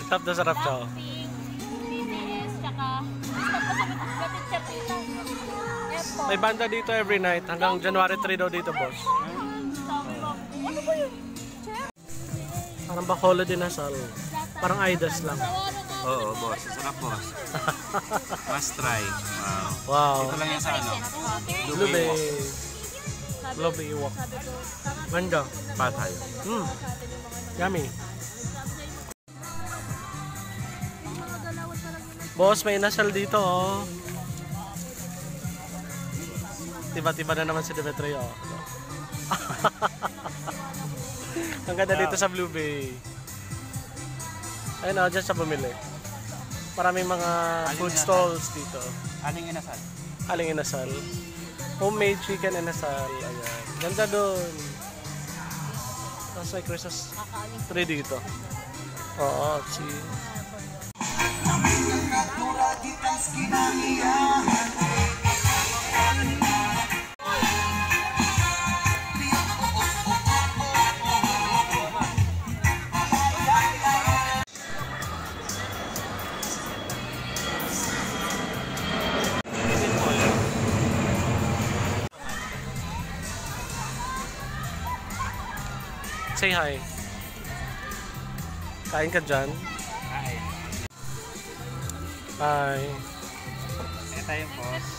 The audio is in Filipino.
Sarap na sarap siya. BTS, tsaka picture dito. May banda dito every night hanggang January 3 daw dito, boss. Ano ba yun? Parang Bacolod din Nasal. Parang Aidas lang. Oo, boss. Sarap, boss. Must try. Wow. Wow. Ito lang yan sa ano? Blue Bay. Blue Bay Walk. Ganda. Patay. Yummy. Boss, may inasal dito, oh. Tiba-tiba na naman si Demetrio. Ang ganda dito sa Blue Bay. Ayun, dyan siya bumili. Maraming mga food stalls dito. Aling inasal? Aling inasal. Homemade chicken inasal. Ayan. Ganda doon. Tapos may Christmas tree dito. Oo, see. Say hi. Kain ka dyan. Hi. Hi. Ito yung boss.